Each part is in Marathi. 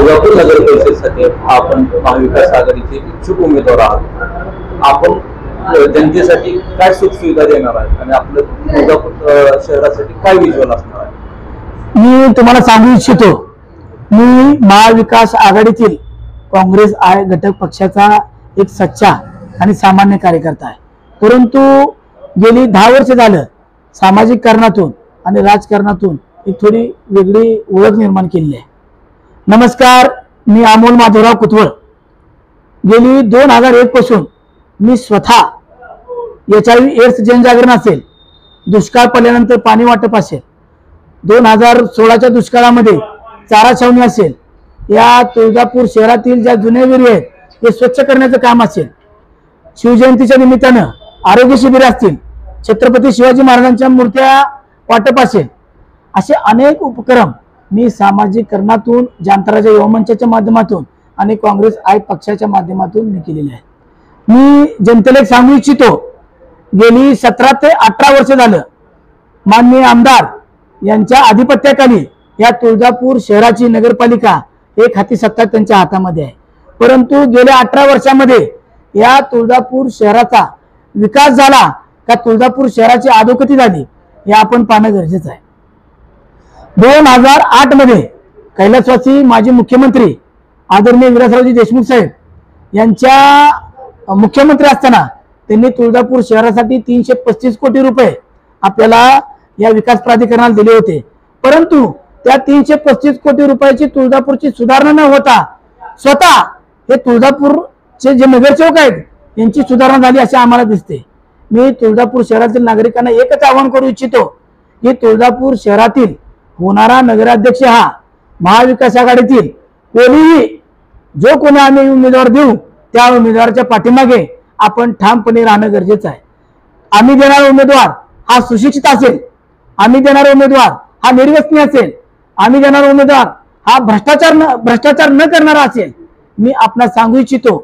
तुळजापूर नगर परिषदेसाठी आपण महाविकास आघाडीचे इच्छुक उमेदवार आहात। आपण जनतेसाठी काय सुखसुविधा देणार आहे आणि आपलं तुळजापूर शहरासाठी काय विजन असणार आहे? मी तुम्हाला सांगू इच्छितो, मी महाविकास आघाडीतील काँग्रेस घटक पक्षाचा एक सच्चा आणि सामान्य कार्यकर्ता आहे। परंतु गेली 10 वर्ष झालं सामाजिक कारणातून आणि राजकारणातून एक थोडी वेगळी ओळख निर्माण केली आहे। नमस्कार, मी अमोल माधवराव कुतवळ। गेली 2001 पासून मी स्वतः HIV एड्स जनजागरण असेल, दुष्काळ पडल्यानंतर पाणी वाटप असेल, 2016च्या दुष्काळामध्ये चारा छावणी असेल, या तुळजापूर शहरातील ज्या जुन्या विहिरी आहेत ते स्वच्छ करण्याचं काम असेल, शिवजयंतीच्या निमित्तानं आरोग्य शिबिर असतील, छत्रपती शिवाजी महाराजांच्या मूर्त्या वाटप असेल, असे अनेक उपक्रम मी सामाजिकरणातून, जनताराजा युवा मंचाच्या माध्यमातून आणि काँग्रेस पक्षाच्या माध्यमातून मी केलेले आहेत। मी जनतेला एक सांगू इच्छितो, गेली 17 ते 18 वर्ष झालं माननीय आमदार यांच्या आधिपत्याखाली या तुळजापूर शहराची नगरपालिका एक हाती सत्ता त्यांच्या हातामध्ये आहे। परंतु गेल्या 18 वर्षामध्ये या तुळजापूर शहराचा विकास झाला का तुळजापूर शहराची अधोगती झाली हे आपण पाहणं गरजेचं आहे। 2008 मध्ये कैलासवासी माजी मुख्यमंत्री आदरणीय विलासरावजी देशमुख साहेब यांच्या मुख्यमंत्री असताना त्यांनी तुळजापूर शहरासाठी 335 कोटी रुपये आपल्याला या विकास प्राधिकरणाला दिले होते। परंतु त्या 335 कोटी रुपयाची तुळजापूरची सुधारणा न होता स्वतः हे तुळजापूरचे जे नगरसेवक आहेत यांची सुधारणा झाली असे आम्हाला दिसते। मी तुळजापूर शहरातील नागरिकांना एकच आवाहन करू इच्छितो की तुळजापूर शहरातील होणारा नगराध्यक्ष हा महाविकास आघाडीतील कोणीही जो कोणी आम्ही उमेदवार देऊ त्या उमेदवाराच्या पाठीमागे आपण ठामपणे राहणं गरजेचं आहे। आम्ही देणारा उमेदवार हा सुशिक्षित असेल, आम्ही देणारा उमेदवार हा निर्व्यसनी असेल, आम्ही देणारा उमेदवार हा भ्रष्टाचार न करणारा असेल। मी आपणास सांगू इच्छितो,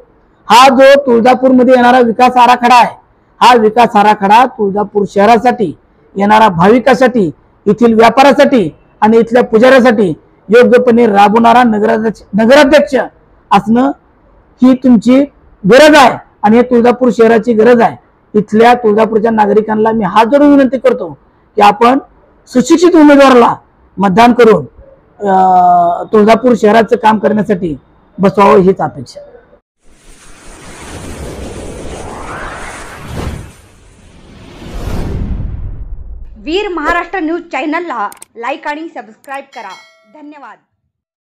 हा जो तुळजापूरमध्ये येणारा विकास आराखडा आहे, हा विकास आराखडा तुळजापूर शहरासाठी, येणारा भाविकासाठी, येथील व्यापारासाठी आणि इथल्या पुजाऱ्यासाठी योग्यपणे राबवणारा नगराध्यक्ष असणं ही तुमची गरज आहे आणि हे तुळजापूर शहराची गरज आहे। इथल्या तुळजापूरच्या नागरिकांना मी हात जोडून विनंती करतो की आपण सुशिक्षित उमेदवाराला मतदान करून तुळजापूर शहराचं काम करण्यासाठी बसवावं हीच अपेक्षा। वीर महाराष्ट्र न्यूज चॅनलला लाईक आणि सबस्क्राईब करा। धन्यवाद।